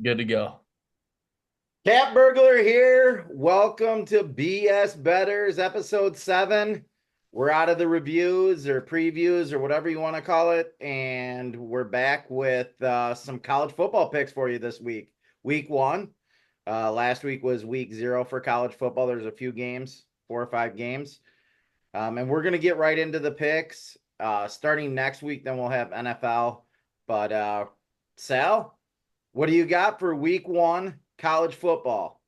Good to go. Cat Burglar here. Welcome to BS Bettors episode 7. We're out of the reviews or previews or whatever you want to call it, and we're back with some college football picks for you this week. Week 1. Last week was week 0 for college football. There's a few games, 4 or 5 games. And we're going to get right into the picks. Starting next week, then we'll have NFL. But Sal, what do you got for week 1 college football?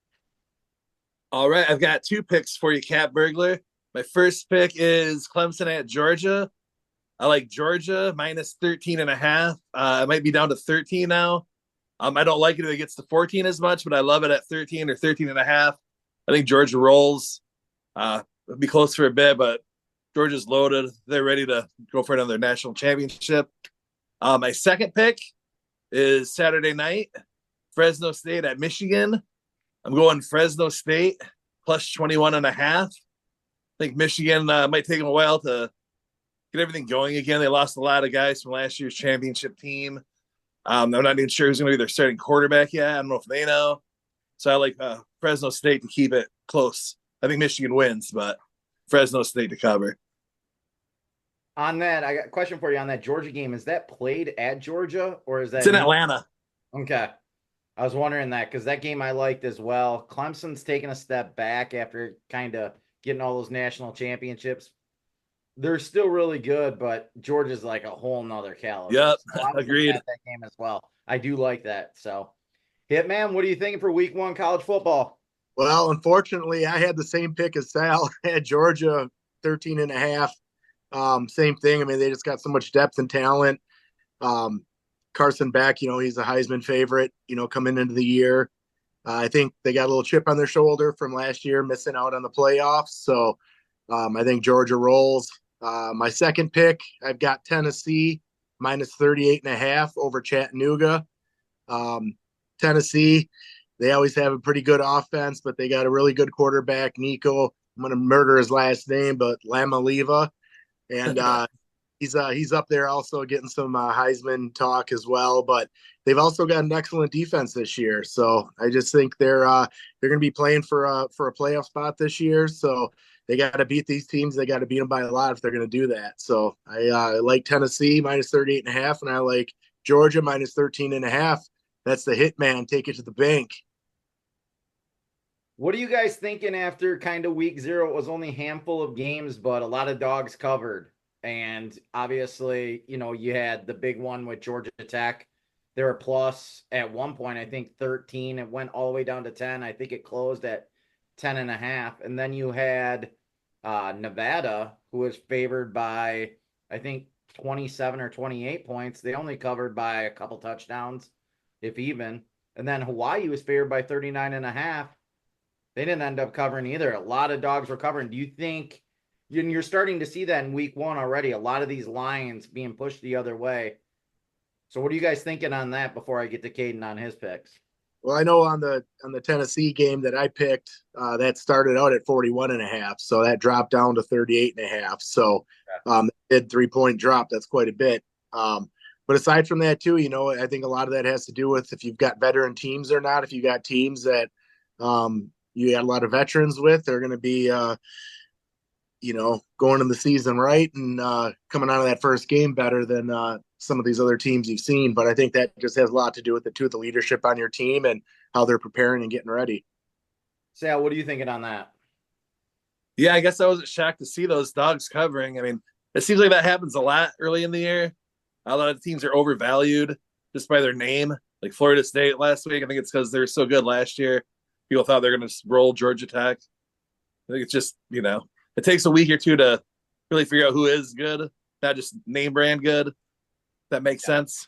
All right, I've got two picks for you, Cat Burglar. My first pick is Clemson at Georgia. I like Georgia minus 13 and a half. It might be down to 13 now. I don't like it if it gets to 14 as much, but I love it at 13 or 13 and a half. I think Georgia rolls. It'll be close for a bit, but Georgia's loaded. They're ready to go for another national championship. My second pick is Saturday night, Fresno State at Michigan. I'm going Fresno State plus 21 and a half. I think Michigan might take them a while to get everything going again. They lost a lot of guys from last year's championship team. I'm not even sure who's going to be their starting quarterback yet. I don't know if they know. So I like Fresno State to keep it close. I think Michigan wins, but Fresno State to cover. On that, I got a question for you on that Georgia game. Is that played at Georgia or is It's that in new? Atlanta. Okay. I was wondering that because that game I liked as well. Clemson's taken a step back after kind of getting all those national championships. They're still really good, but Georgia's like a whole nother caliber. Yep, So I was looking agreed. at that game as well. I do like that. So, Hitman, what are you thinking for week 1 college football? Well, unfortunately, I had the same pick as Sal. I had Georgia 13 and a half. Same thing. I mean, they just got so much depth and talent. Um, Carson Beck, he's a Heisman favorite, coming into the year. I think they got a little chip on their shoulder from last year, missing out on the playoffs. So I think Georgia rolls. My second pick, I've got Tennessee minus 38 and a half over Chattanooga. Um, Tennessee, they always have a pretty good offense, but they got a really good quarterback, Nico. I'm going to murder his last name, but Lamaliva, and he's up there also getting some Heisman talk as well. But they've also got an excellent defense this year, so I just think they're going to be playing for a playoff spot this year. So they got to beat these teams. They got to beat them by a lot if they're going to do that. So I like Tennessee minus 38 and a half, and I like Georgia minus 13 and a half. That's the hitman. Take it to the bank. What are you guys thinking after kind of week 0? It was only a handful of games, but a lot of dogs covered. And obviously, you had the big one with Georgia Tech. They're a plus at one point, I think 13. It went all the way down to 10. I think it closed at 10 and a half. And then you had Nevada, who was favored by, I think, 27 or 28 points. They only covered by a couple touchdowns, if even. And then Hawaii was favored by 39 and a half. They didn't end up covering either. A lot of dogs were covering. Do you think you're starting to see that in week 1 already? A lot of these lines being pushed the other way. So what are you guys thinking on that before I get to Caden on his picks? Well, I know on the Tennessee game that I picked, that started out at 41 and a half. So that dropped down to 38 and a half. So did 3 point drop. That's quite a bit. But aside from that too, I think a lot of that has to do with if you've got veteran teams or not. If you got teams that you got a lot of veterans with, they're going to be going in the season right and coming out of that first game better than some of these other teams you've seen. But I think that just has a lot to do with the leadership on your team and how they're preparing and getting ready. Sal, what are you thinking on that? Yeah, I guess I wasn't shocked to see those dogs covering. I mean, it seems like that happens a lot early in the year. A lot of teams are overvalued just by their name. Like Florida State last week, I think it's because they're so good last year. People thought they're going to roll Georgia Tech. I think it's just, it takes a week or two to really figure out who is good, not just name brand good. That makes sense.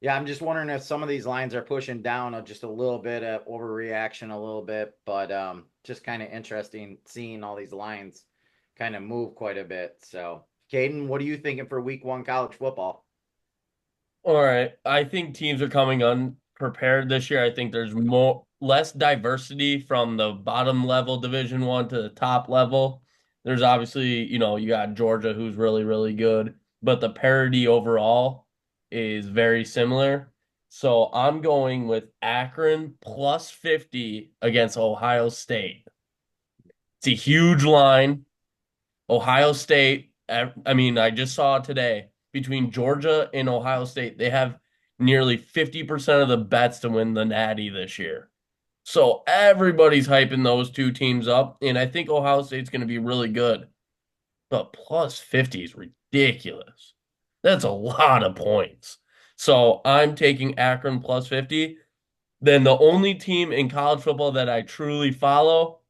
Yeah, I'm just wondering if some of these lines are pushing down just a little bit of overreaction, a little bit, but just kind of interesting seeing all these lines kind of move quite a bit. So, Caden, what are you thinking for week 1 college football? All right. I think teams are coming unprepared this year. I think there's less diversity from the bottom level Division 1 to the top level. There's obviously, you got Georgia who's really, really good, but the parity overall is very similar. So I'm going with Akron plus 50 against Ohio State. It's a huge line. Ohio State, I mean, I just saw today between Georgia and Ohio State, they have nearly 50% of the bets to win the Natty this year. So everybody's hyping those two teams up, and I think Ohio State's going to be really good. But plus 50 is ridiculous. That's a lot of points. So I'm taking Akron plus 50. Then the only team in college football that I truly follow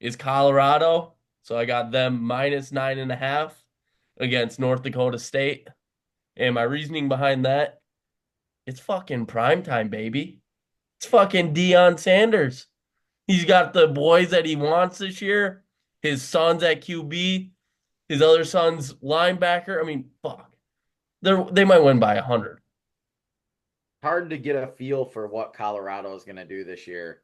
is Colorado. So I got them minus 9.5 against North Dakota State. And my reasoning behind that, it's fucking primetime, baby. It's fucking Deion Sanders. He's got the boys that he wants this year. His son's at QB. His other son's linebacker. I mean, fuck. They might win by 100. Hard to get a feel for what Colorado is going to do this year.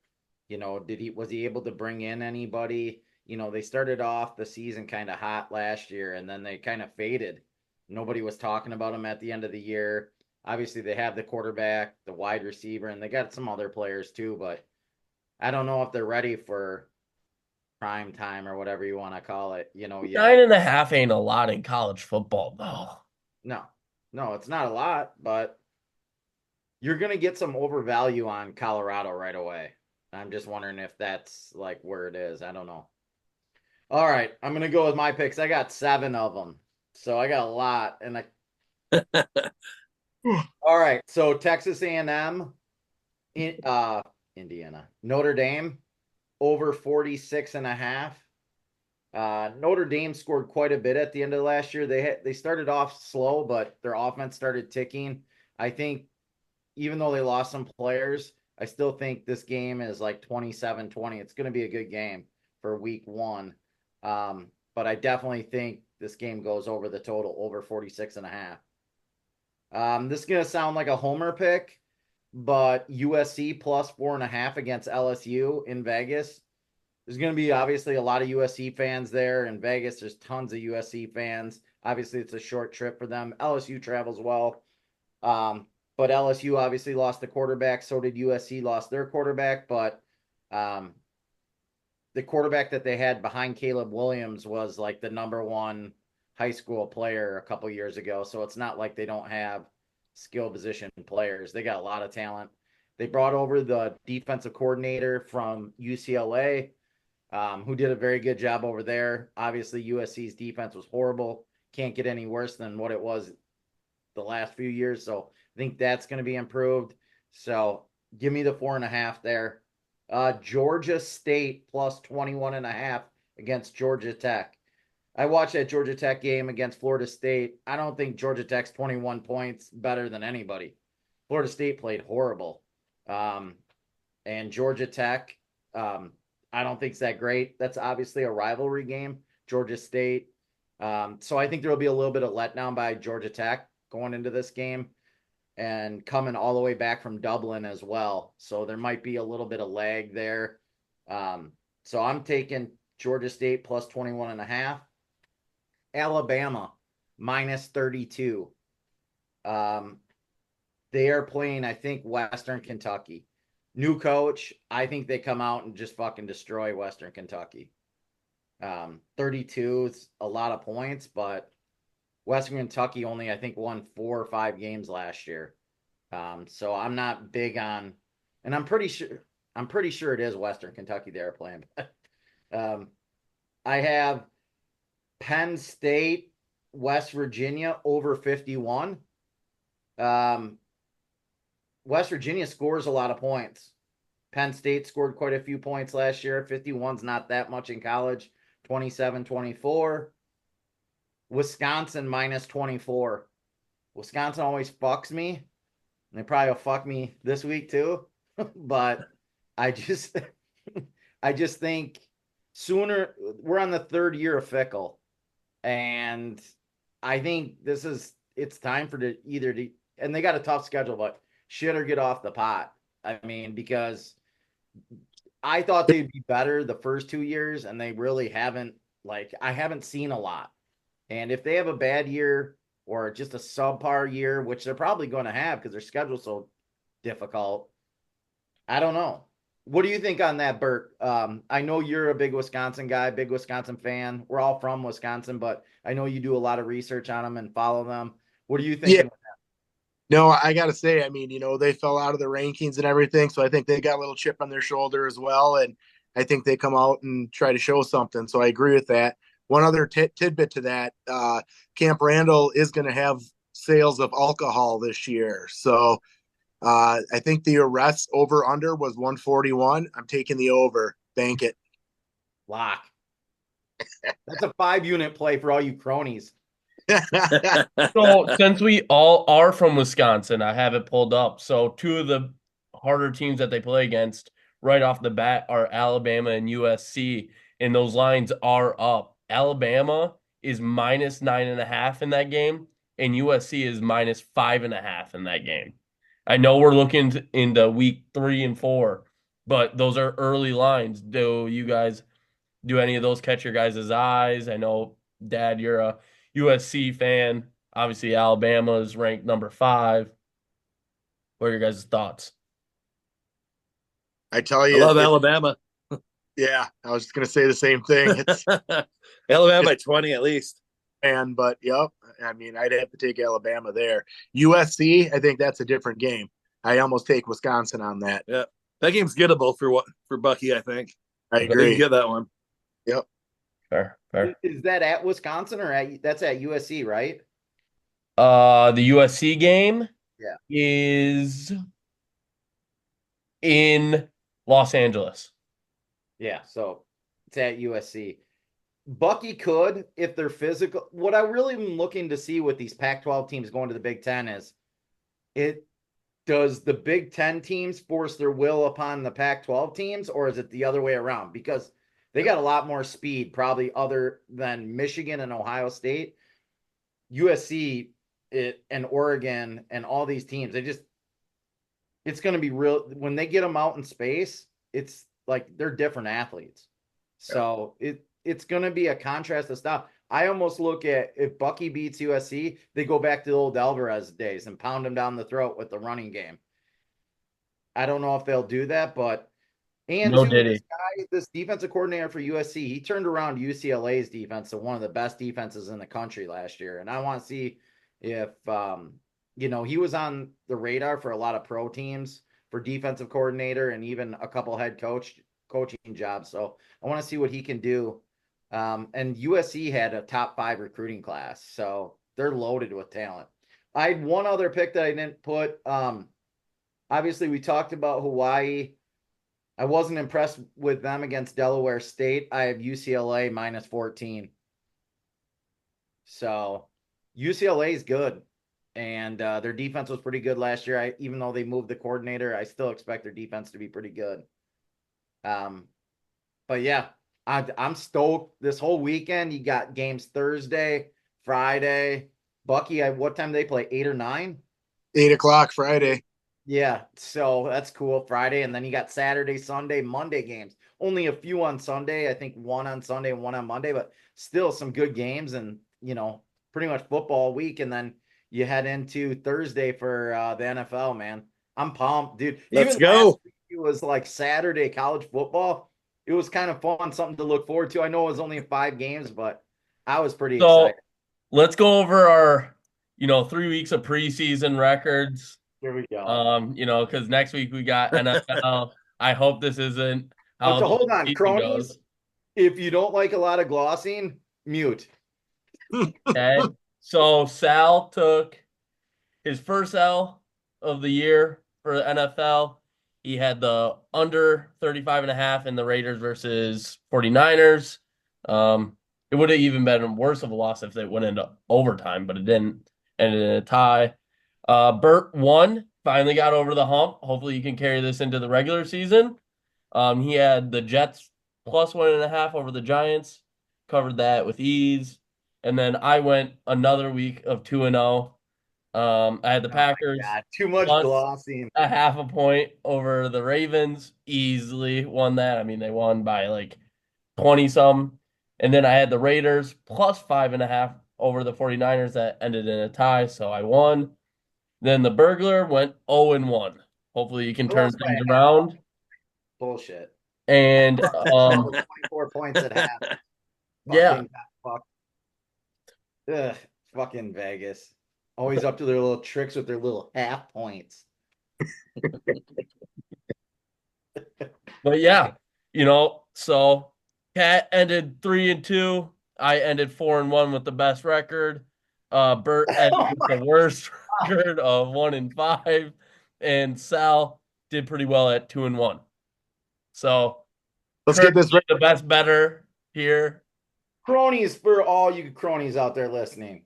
Was he able to bring in anybody? They started off the season kind of hot last year and then they kind of faded. Nobody was talking about them at the end of the year. Obviously, they have the quarterback, the wide receiver, and they got some other players too, but I don't know if they're ready for prime time or whatever you want to call it, yet. 9.5 ain't a lot in college football, though. No, it's not a lot, but you're going to get some overvalue on Colorado right away. I'm just wondering if that's like where it is. I don't know. All right, I'm going to go with my picks. I got 7 of them. So I got a lot All right, so Texas A&M Indiana. Notre Dame over 46.5. Notre Dame scored quite a bit at the end of last year. They started off slow, but their offense started ticking. I think even though they lost some players, I still think this game is like 27-20. It's going to be a good game for week 1. But I definitely think this game goes over the total, over 46.5. This is going to sound like a homer pick, but USC plus 4.5 against LSU in Vegas. There's going to be obviously a lot of USC fans there in Vegas. There's tons of USC fans. Obviously, it's a short trip for them. LSU travels well. But LSU obviously lost the quarterback. So did USC lost their quarterback. But the quarterback that they had behind Caleb Williams was like the number 1 high school player a couple years ago. So it's not like they don't have skill position players. They got a lot of talent. They brought over the defensive coordinator from UCLA, who did a very good job over there. Obviously, USC's defense was horrible. Can't get any worse than what it was the last few years. So I think that's going to be improved. So give me the 4.5 there. Georgia State plus 21.5 against Georgia Tech. I watched that Georgia Tech game against Florida State. I don't think Georgia Tech's 21 points better than anybody. Florida State played horrible. And Georgia Tech, I don't think it's that great. That's obviously a rivalry game, Georgia State. So I think there will be a little bit of letdown by Georgia Tech going into this game and coming all the way back from Dublin as well. So there might be a little bit of lag there. So I'm taking Georgia State plus 21.5. Alabama minus 32. They are playing, I think, Western Kentucky. New coach. I think they come out and just fucking destroy Western Kentucky. 32 is a lot of points, but Western Kentucky only, I think, won 4 or 5 games last year. So I'm not big on, and I'm pretty sure it is Western Kentucky they're playing. I have Penn State, West Virginia over 51. West Virginia scores a lot of points. Penn State scored quite a few points last year. 51's not that much in college. 27-24. Wisconsin minus 24. Wisconsin always fucks me. And they probably will fuck me this week too. But I just think sooner, we're on the 3rd year of Fickle. And I think it's time for and they got a tough schedule, but shit or get off the pot. I mean, because I thought they'd be better the first 2 years, and they really haven't. I haven't seen a lot. And if they have a bad year or just a subpar year, which they're probably going to have because their schedule's so difficult. I don't know. What do you think on that, Bert? I know you're a big Wisconsin guy, big Wisconsin fan. We're all from Wisconsin, but I know you do a lot of research on them and follow them. What are you Yeah, thinking? no, I got to say, I mean, they fell out of the rankings and everything. So I think they got a little chip on their shoulder as well. And I think they come out and try to show something. So I agree with that. One other tidbit to that Camp Randall is going to have sales of alcohol this year. So I think the arrests over under was 141. I'm taking the over. Bank it. Lock. That's a 5-unit play for all you cronies. So since we all are from Wisconsin, I have it pulled up. So two of the harder teams that they play against right off the bat are Alabama and USC, and those lines are up. Alabama is minus 9.5 in that game, and USC is minus 5.5 in that game. I know we're looking into week 3 and 4, but those are early lines. Do any of those catch your guys' eyes? I know, Dad, you're a USC fan. Obviously, Alabama is ranked number 5. What are your guys' thoughts? I tell I you, love Alabama. yeah, I was just going to say the same thing. It's Alabama by 20 at least. but yep. I mean, I'd have to take Alabama there. USC, I think that's a different game. I almost take Wisconsin on that. Yeah, that game's gettable for Bucky. I think I they can agree. get that one. Yep. Fair, fair. Is that at Wisconsin or that's at USC, right? The USC game Yeah. is in Los Angeles. Yeah, so it's at USC. Bucky could, if they're physical. What I really am looking to see with these Pac-12 teams going to the Big Ten is it does the Big Ten teams force their will upon the Pac-12 teams, or is it the other way around? Because they got a lot more speed, probably other than Michigan and Ohio State. USC and Oregon and all these teams, it's going to be real when they get them out in space. It's like they're different athletes. So it's going to be a contrast of stuff. I almost look at if Bucky beats USC, they go back to the old Alvarez days and pound him down the throat with the running game. I don't know if they'll do that, but and No two, Diddy. this defensive coordinator for USC, he turned around UCLA's defense to one of the best defenses in the country last year. And I want to see if he was on the radar for a lot of pro teams for defensive coordinator and even a couple head coaching jobs. So I want to see what he can do. And USC had a top 5 recruiting class, so they're loaded with talent. I had one other pick that I didn't put. Obviously, we talked about Hawaii. I wasn't impressed with them against Delaware State. I have UCLA minus 14. So UCLA is good. And their defense was pretty good last year. Even though they moved the coordinator, I still expect their defense to be pretty good. But yeah, I'm stoked. This whole weekend, you got games Thursday, Friday. Bucky, what time do they play? 8 or 9? 8 o'clock Friday. Yeah, so that's cool. Friday, and then you got Saturday, Sunday, Monday games. Only a few on Sunday. I think one on Sunday and one on Monday, but still some good games and, pretty much football week. And then you head into Thursday for the NFL, man. I'm pumped, dude. Let's Even go. last week, it was like Saturday college football. It was kind of fun, something to look forward to. I know it was only 5 games, but I was pretty So excited. let's go over our, 3 weeks of preseason records. Here we go. Because next week we got NFL. I hope this isn't But how to the hold on, season cronies, goes. if you don't like a lot of glossing, mute. Okay. So Sal took his first L of the year for the NFL. He had the under 35.5 in the Raiders versus 49ers. It would have even been worse of a loss if they went into overtime, but it didn't. Ended in a tie. Bert won, finally got over the hump. Hopefully he can carry this into the regular season. He had the Jets plus 1.5 over the Giants, covered that with ease. And then I went another week of 2-0. I had the Packers God, too much plus glossing. a 0.5 point over the Ravens. Easily won that. I mean, they won by like 20 some. And then I had the Raiders plus 5.5 over the 49ers that ended in a tie. So I won. Then the burglar went 0-1. Hopefully you can I turn lost by things a half. around. Bullshit. And That was 24 points at half. yeah, Fuck. Ugh, fucking Vegas. Always up to their little tricks with their little half points. but yeah, so Cat ended 3-2. I ended 4-1 with the best record. Bert ended with the worst record of 1-5, and Sal did pretty well at 2-1. So Let's get this currently right. the best better here. Cronies, for all you cronies out there listening.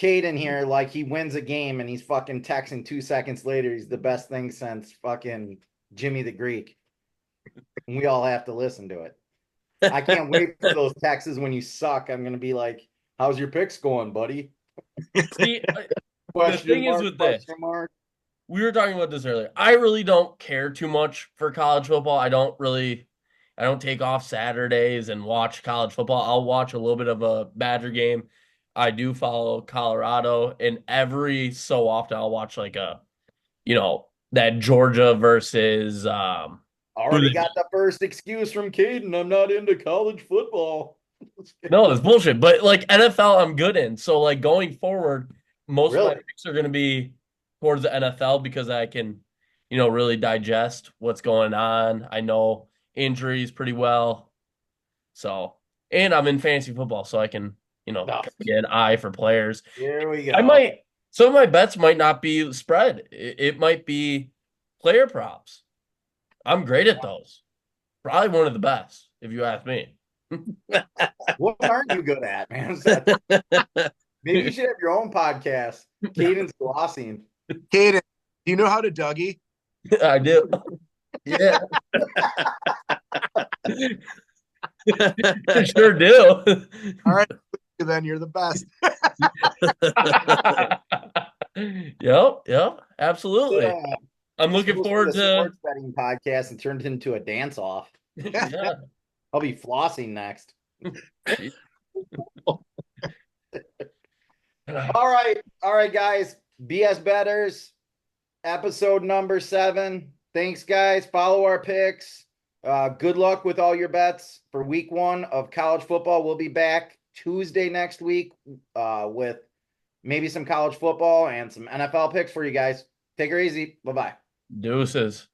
Caden here, like he wins a game and he's fucking texting 2 seconds later. He's the best thing since fucking Jimmy the Greek. And we all have to listen to it. I can't wait for those texts when you suck. I'm gonna be like, "How's your picks going, buddy?" See, the Question thing is mark? with this, Question mark? we were talking about this earlier. I really don't care too much for college football. I don't take off Saturdays and watch college football. I'll watch a little bit of a Badger game. I do follow Colorado, and every so often I'll watch like that Georgia versus Already got the first excuse from Caden. I'm not into college football. no, it's bullshit. But like NFL, I'm good in. So like going forward, most of my Really? picks are going to be towards the NFL because I can, really digest what's going on. I know injuries pretty well. So, and I'm in fantasy football, so I can, No. get an eye for players. Here we I go. might, some of my bets might not be spread. It might be player props. I'm great at those. Probably one of the best, if you ask me. What aren't you good at, man? Maybe you should have your own podcast. Caden's glossing. Caden, do you know how to Dougie? I do. Yeah. I sure do. All right, then you're the best. Yep, absolutely. Yeah. I'm looking forward to to sports betting podcast and turned it into a dance off. yeah. I'll be flossing next. All right, guys. BS Bettors, episode number 7. Thanks, guys. Follow our picks. Good luck with all your bets for week 1 of college football. We'll be back Tuesday next week with maybe some college football and some NFL picks for you guys. Take her easy. Bye-bye. Deuces.